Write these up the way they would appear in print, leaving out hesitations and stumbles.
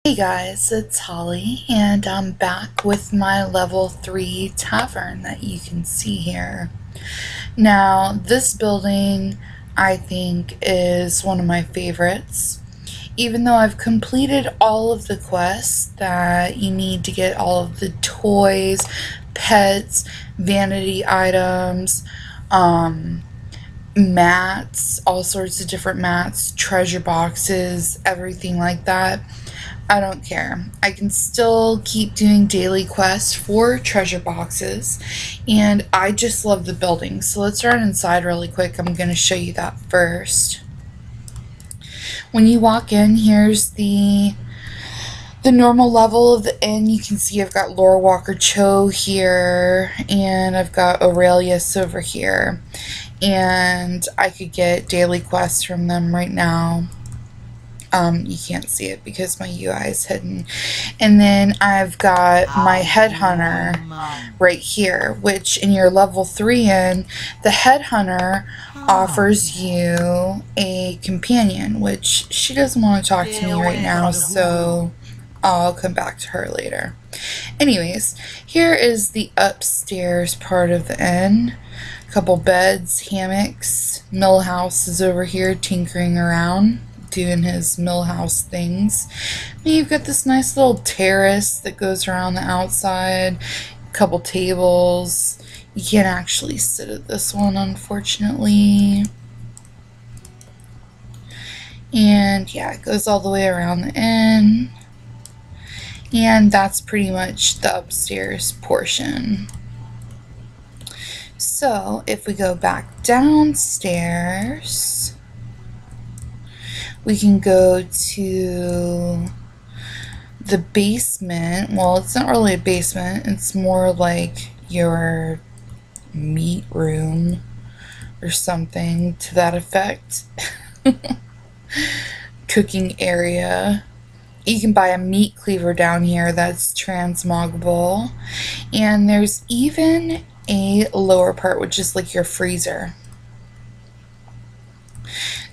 Hey guys, it's Holly, and I'm back with my level 3 tavern that you can see here. Now, this building I think is one of my favorites. Even though I've completed all of the quests that you need to get all of the toys, pets, vanity items, mats, all sorts of different mats, treasure boxes, everything like that. I don't care. I can still keep doing daily quests for treasure boxes, and I just love the building. So let's run inside really quick. I'm going to show you that first. When you walk in, here's the normal level of the inn. You can see I've got Laura Walker Cho here, and I've got Aurelius over here, and I could get daily quests from them right now. You can't see it because my UI is hidden. And then I've got my Headhunter right here, which in your level 3 inn, the Headhunter offers you a companion, which she doesn't want to talk to me right now, so I'll come back to her later. Anyways, here is the upstairs part of the inn. A couple beds, hammocks. Millhouse is over here tinkering around, doing his millhouse things. And you've got this nice little terrace that goes around the outside. A couple tables. You can't actually sit at this one, unfortunately. And yeah, it goes all the way around the inn. And that's pretty much the upstairs portion. So if we go back downstairs, we can go to the basement. Well, it's not really a basement. It's more like your meat room or something to that effect. Cooking area. You can buy a meat cleaver down here that's transmoggable. And there's even a lower part, which is like your freezer.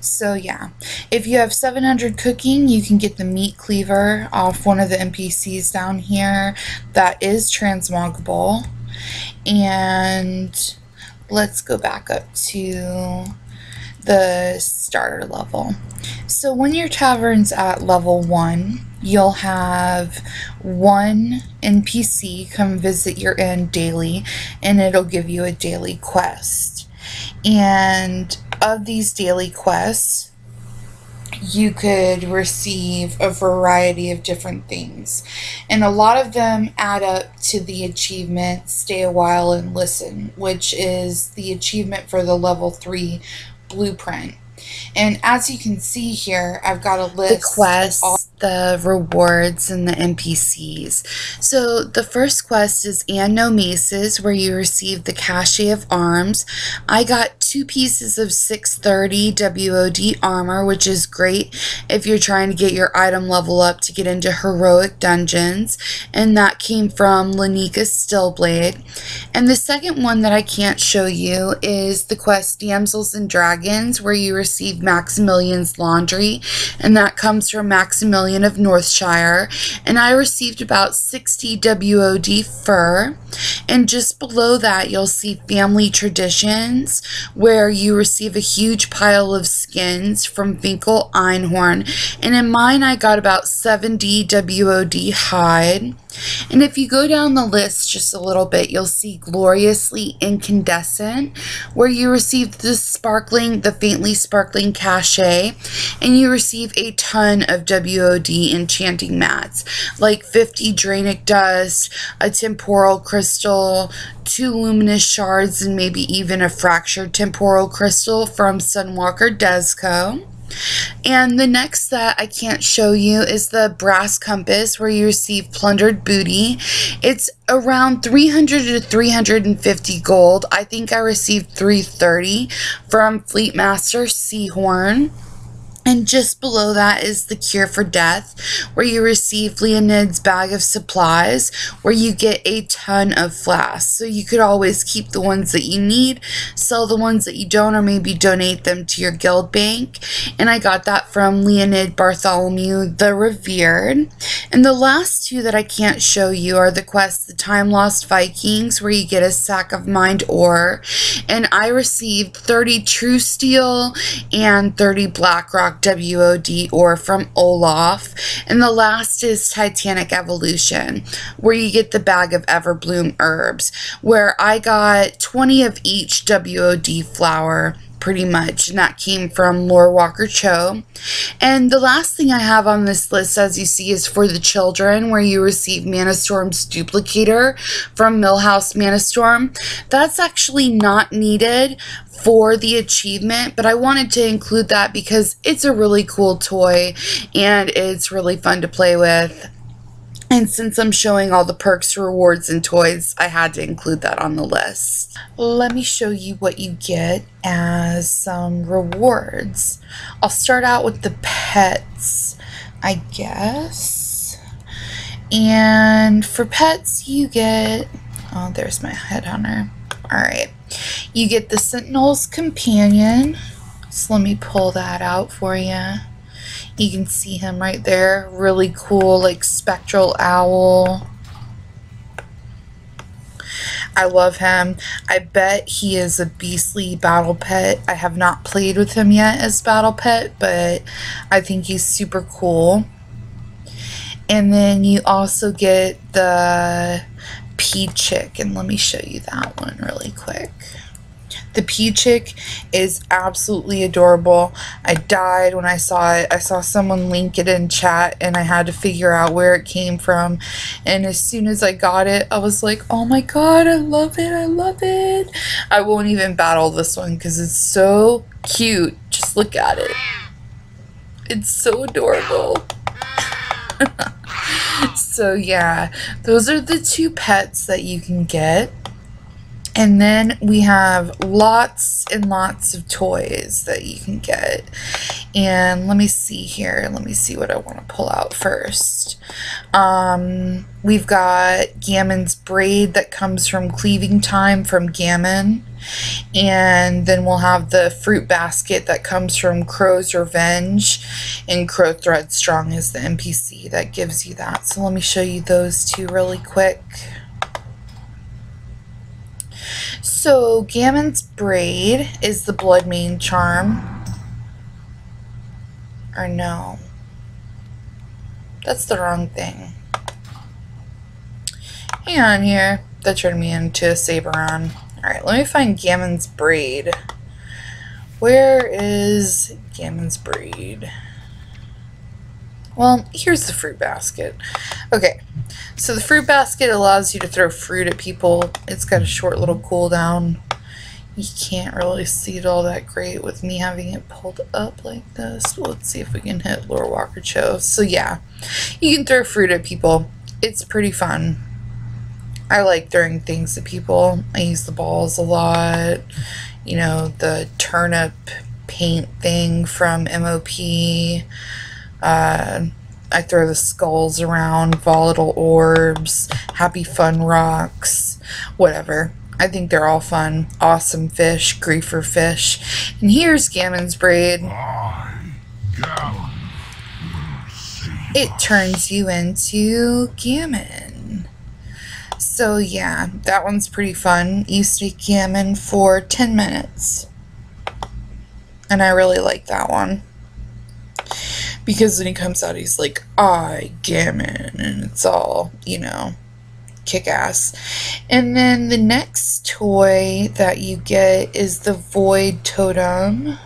So yeah, if you have 700 cooking, you can get the meat cleaver off one of the NPCs down here that is transmoggable. And let's go back up to the starter level. So when your tavern's at level 1, you'll have one NPC come visit your inn daily, and it'll give you a daily quest. And of these daily quests, you could receive a variety of different things, and a lot of them add up to the achievement Stay a While and Listen, which is the achievement for the level 3 blueprint. And as you can see here, I've got a list the quests, the rewards, and the NPCs. So the first quest is And No Maces, where you receive the Cachet of Arms. I got 2 pieces of 630 WOD armor, which is great if you're trying to get your item level up to get into heroic dungeons. And that came from Lanika's Stillblade. And the second one that I can't show you is the quest Damsels and Dragons, where you receive Maximilian's Laundry, and that comes from Maximilian of Northshire. And I received about 60 WOD fur. And just below that, you'll see Family Traditions, where you receive a huge pile of skins from Finkel Einhorn. And in mine, I got about 70 WOD hide. And if you go down the list just a little bit, you'll see Gloriously Incandescent, where you receive the faintly sparkling cachet, and you receive a ton of WOD enchanting mats, like 50 Drainic Dust, a Temporal Crystal, 2 Luminous Shards, and maybe even a Fractured Temporal Crystal from Sunwalker Desco. And the next that I can't show you is the Brass Compass, where you receive Plundered Booty. It's around 300 to 350 gold. I think I received 330 from Fleetmaster Seahorn. And just below that is the Cure for Death, where you receive Leonid's Bag of Supplies, where you get a ton of flasks. So you could always keep the ones that you need, sell the ones that you don't, or maybe donate them to your guild bank. And I got that from Leonid Bartholomew the Revered. And the last two that I can't show you are the quests, the Time Lost Vikings, where you get a sack of mind ore. And I received 30 True Steel and 30 Blackrock WOD ore from Olaf. And the last is Titanic Evolution, where you get the bag of Everbloom herbs, where I got 20 of each WOD flower pretty much, and that came from Lore Walker Cho. And the last thing I have on this list, as you see, is for the children, where you receive Mana Storm's duplicator from Millhouse Mana Storm. That's actually not needed for the achievement, but I wanted to include that because it's a really cool toy and it's really fun to play with. And since I'm showing all the perks, rewards, and toys, I had to include that on the list. Let me show you what you get as some rewards. I'll start out with the pets, I guess. And for pets, you get... Oh, there's my Headhunter. Alright. You get the Sentinel's Companion. So let me pull that out for you. You can see him right there. Really cool, like spectral owl. I love him. I bet he is a beastly battle pet. I have not played with him yet as battle pet, but I think he's super cool. And then you also get the P-Chick, and let me show you that one really quick. The P-Chick is absolutely adorable. I died when I saw it. I saw someone link it in chat and I had to figure out where it came from. And as soon as I got it, I was like, oh my god, I love it, I love it. I won't even battle this one because it's so cute. Just look at it. It's so adorable. So yeah, those are the two pets that you can get. And then we have lots and lots of toys that you can get. And let me see here. Let me see what I want to pull out first. We've got Gammons Braid that comes from Cleaving Time from Gammon. And then we'll have the Fruit Basket that comes from Crow's Revenge. And Crow Threadstrong is the NPC that gives you that. So let me show you those two really quick. So, Gammon's Braid is the Bloodmane charm. Or no. That's the wrong thing. Hang on here. That turned me into a Saberon. Alright, let me find Gammon's Braid. Where is Gammon's Braid? Well, here's the Fruit Basket. Okay, so the Fruit Basket allows you to throw fruit at people. It's got a short little cooldown. You can't really see it all that great with me having it pulled up like this. Let's see if we can hit Lore Walker Cho. So yeah, you can throw fruit at people. It's pretty fun. I like throwing things at people. I use the balls a lot. You know, the turnip paint thing from MOP. I throw the skulls around, volatile orbs, happy fun rocks, whatever. I think they're all fun. Awesome fish, griefer fish. And here's Gammon's Braid. It turns you into Gammon. So yeah, that one's pretty fun. You speak Gammon for 10 minutes. And I really like that one. Because when he comes out, he's like, I Gammon, and it's all, you know, kick-ass. And then the next toy that you get is the Void Totem.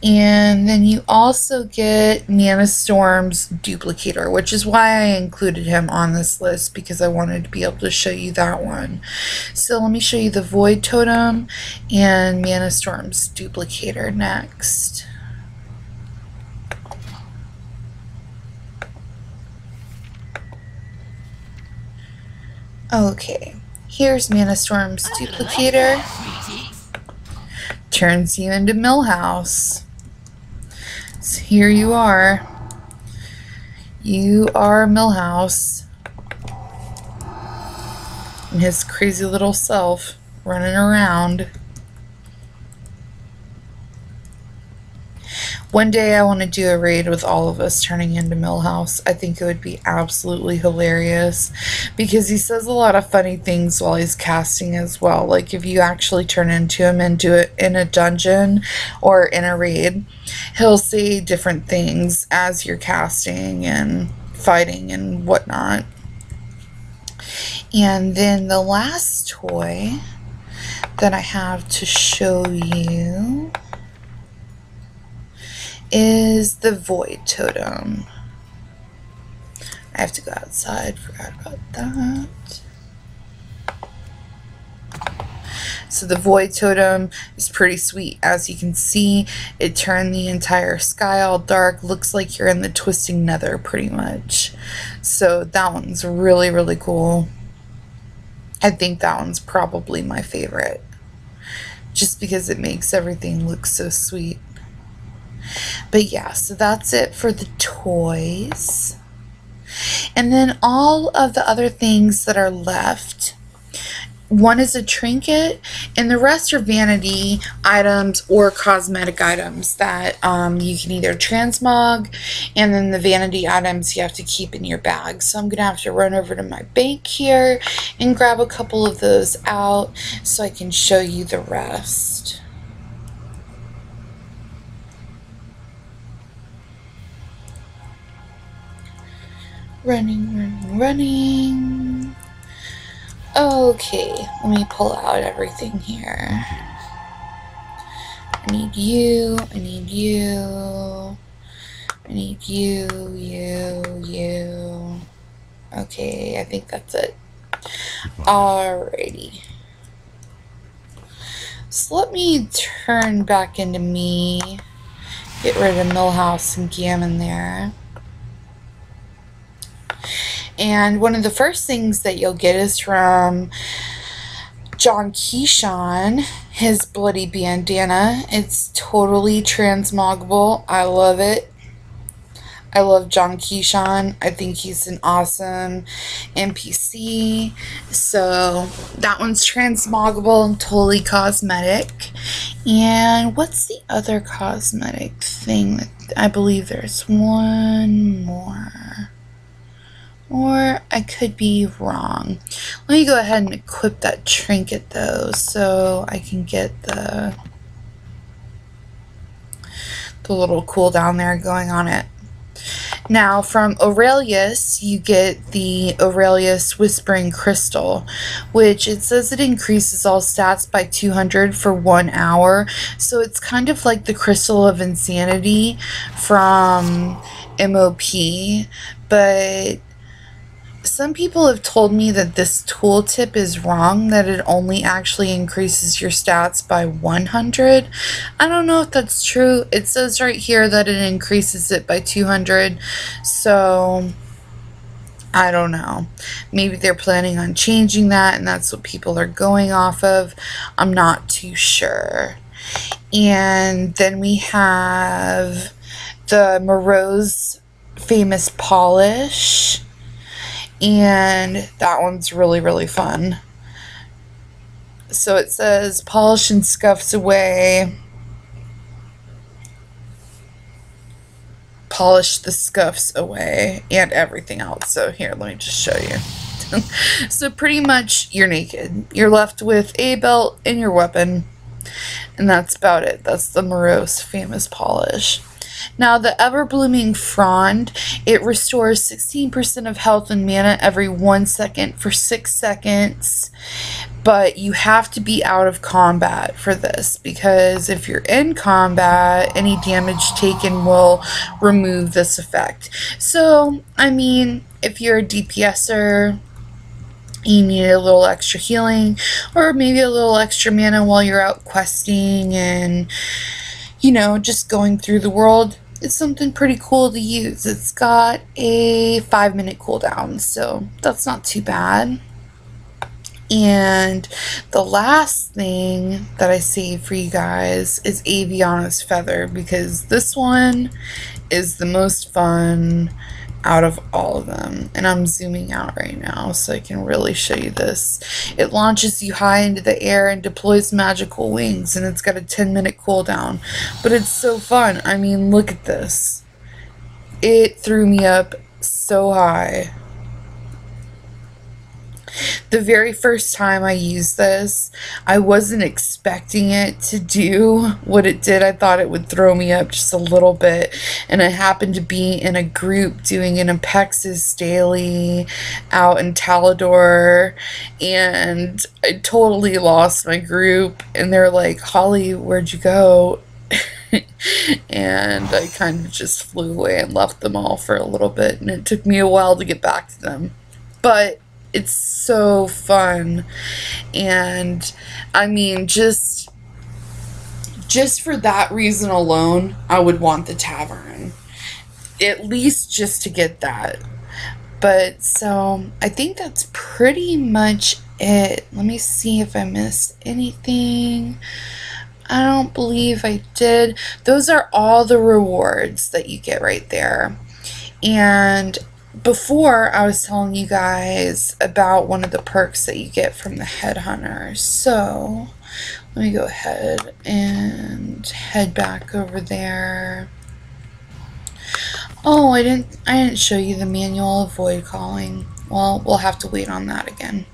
And then you also get Mana Storm's duplicator, which is why I included him on this list, because I wanted to be able to show you that one. So let me show you the Void Totem and Mana Storm's duplicator next. Okay, here's Mana Storm's duplicator. Turns you into Millhouse. So here you are. You are Millhouse and his crazy little self running around. One day I want to do a raid with all of us turning into Millhouse. I think it would be absolutely hilarious because he says a lot of funny things while he's casting as well. Like if you actually turn into him and do it in a dungeon or in a raid, he'll say different things as you're casting and fighting and whatnot. And then the last toy that I have to show you is the Void Totem. I have to go outside, forgot about that. So the Void Totem is pretty sweet. As you can see, it turned the entire sky all dark. Looks like you're in the twisting nether pretty much. So that one's really, really cool. I think that one's probably my favorite, just because it makes everything look so sweet. But yeah, so that's it for the toys. And then all of the other things that are left, one is a trinket and the rest are vanity items or cosmetic items that you can either transmog, and then the vanity items you have to keep in your bag. So I'm gonna have to run over to my bank here and grab a couple of those out so I can show you the rest. Running. Okay, let me pull out everything here. I need you, I need you, I need you, you. Okay, I think that's it. Alrighty. So let me turn back into me. Get rid of Millhouse and Gammon there. And one of the first things that you'll get is from John Keyshawn, his bloody bandana. It's totally transmoggable. I love it. I love John Keyshawn. I think he's an awesome NPC. So that one's transmoggable and totally cosmetic. And what's the other cosmetic thing? That I believe there's one more. Or I could be wrong. Let me go ahead and equip that trinket though, so I can get the little cooldown there going on it. Now from Aurelius, you get the Aurelius Whispering Crystal, which it says it increases all stats by 200 for 1 hour. So it's kind of like the Crystal of Insanity from MOP, but some people have told me that this tooltip is wrong, that it only actually increases your stats by 100. I don't know if that's true. It says right here that it increases it by 200, so I don't know. Maybe they're planning on changing that and that's what people are going off of. I'm not too sure. And then we have the Moreau's Famous Polish. And that one's really, really fun. So it says polish and scuffs away. Polish the scuffs away and everything else. So here, let me just show you. So pretty much you're naked. You're left with a belt and your weapon. And that's about it. That's the Moreau's Famous Polish. Now the ever-blooming Frond, it restores 16% of health and mana every 1 second for 6 seconds, but you have to be out of combat for this, because if you're in combat, any damage taken will remove this effect. So, I mean, if you're a DPSer, you need a little extra healing, or maybe a little extra mana while you're out questing and, you know, just going through the world, it's something pretty cool to use. It's got a 5-minute cooldown, so that's not too bad. And the last thing that I saved for you guys is Aviana's Feather, because this one is the most fun out of all of them. And I'm zooming out right now so I can really show you this. It launches you high into the air and deploys magical wings, and it's got a 10-minute cooldown. But it's so fun. I mean, look at this. It threw me up so high. The very first time I used this, I wasn't expecting it to do what it did. I thought it would throw me up just a little bit, and I happened to be in a group doing an Apexis daily out in Talador, and I totally lost my group, and they're like, "Holly, where'd you go?" And I kind of just flew away and left them all for a little bit, and it took me a while to get back to them. But it's so fun. And I mean, just for that reason alone, I would want the Tavern, at least just to get that. But so I think that's pretty much it. Let me see if I missed anything. I don't believe I did. Those are all the rewards that you get right there. And before, I was telling you guys about one of the perks that you get from the Headhunter. So let me go ahead and head back over there. Oh, I didn't show you the manual of void calling. Well, we'll have to wait on that again.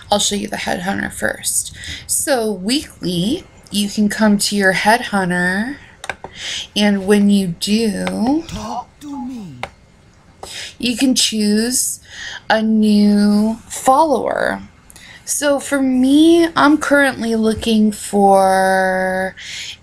I'll show you the Headhunter first. So weekly, you can come to your Headhunter, and when you do, talk to me. You can choose a new follower. So for me, I'm currently looking for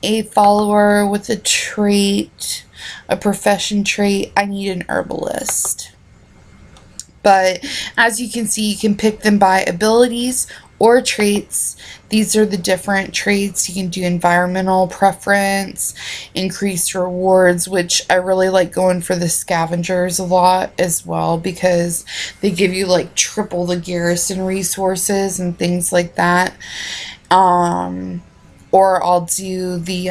a follower with a trait, a profession trait. I need an herbalist. But as you can see, you can pick them by abilities or traits. These are the different traits. You can do environmental preference, increased rewards, which I really like going for the scavengers a lot as well, because they give you like triple the garrison resources and things like that. Or I'll do the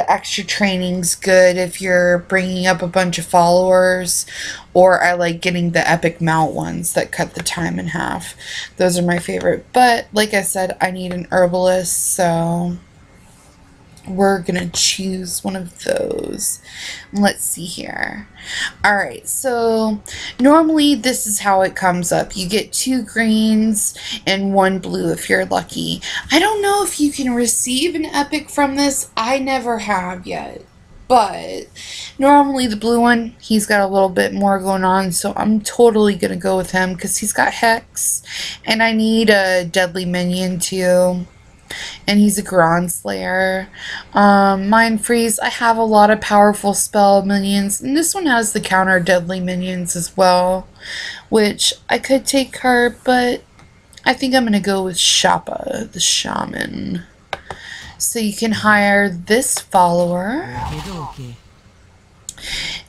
extra training's good if you're bringing up a bunch of followers, or I like getting the epic mount ones that cut the time in half. Those are my favorite. But like I said, I need an herbalist, so we're gonna choose one of those. Let's see here. Alright, so normally this is how it comes up. You get 2 greens and 1 blue if you're lucky. I don't know if you can receive an epic from this. I never have yet. But normally the blue one, he's got a little bit more going on, so I'm totally gonna go with him because he's got Hex, and I need a deadly minion too. And he's a Grand Slayer. Mind Freeze, I have a lot of powerful spell minions, and this one has the counter deadly minions as well, which I could take her, but I think I'm going to go with Shappa, the Shaman. So you can hire this follower.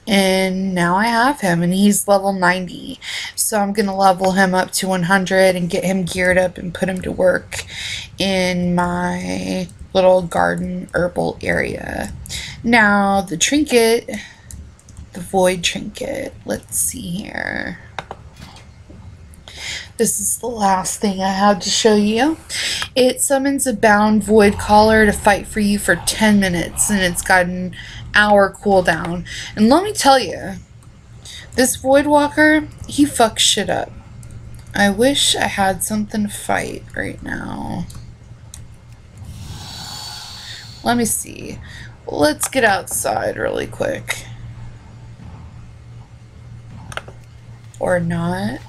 And now I have him, and he's level 90. So I'm going to level him up to 100 and get him geared up and put him to work in my little garden herbal area. Now the trinket, the void trinket, let's see here. This is the last thing I have to show you. It summons a bound void caller to fight for you for 10 minutes, and it's got an hour cooldown. And let me tell you, this void walker, he fucks shit up. I wish I had something to fight right now. Let me see. Let's get outside really quick. Or not.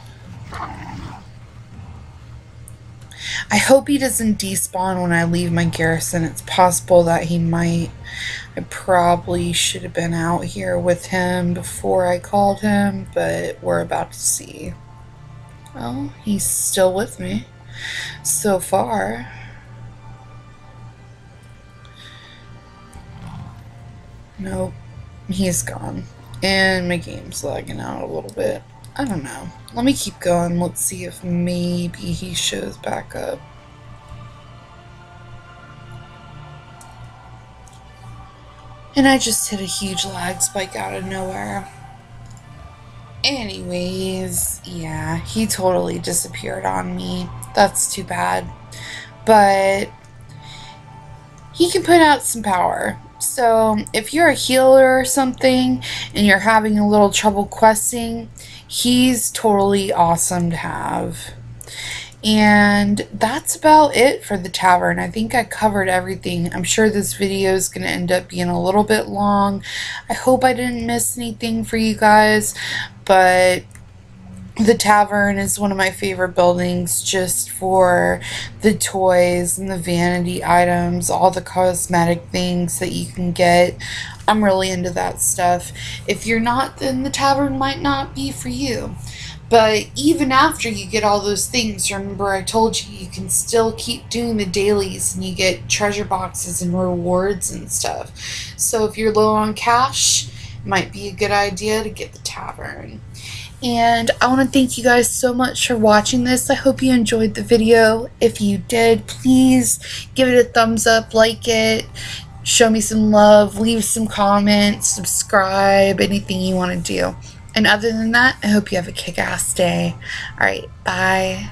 I hope he doesn't despawn when I leave my garrison. It's possible that he might. I probably should have been out here with him before I called him, but we're about to see. Well, he's still with me so far. Nope, he's gone. And my game's lagging out a little bit. I don't know. Let me keep going. Let's see if maybe he shows back up. And I just hit a huge lag spike out of nowhere. Anyways, yeah, he totally disappeared on me. That's too bad. But he can put out some power. So if you're a healer or something and you're having a little trouble questing, he's totally awesome to have. And that's about it for the tavern. I think I covered everything. I'm sure this video is going to end up being a little bit long. I hope I didn't miss anything for you guys, but the tavern is one of my favorite buildings just for the toys and the vanity items, all the cosmetic things that you can get. I'm really into that stuff. If you're not, then the tavern might not be for you. But even after you get all those things, remember I told you, you can still keep doing the dailies and you get treasure boxes and rewards and stuff. So if you're low on cash, it might be a good idea to get the tavern. And I want to thank you guys so much for watching this. I hope you enjoyed the video. If you did, please give it a thumbs up, like it, show me some love, leave some comments, subscribe, anything you want to do. And other than that, I hope you have a kick-ass day. Alright, bye.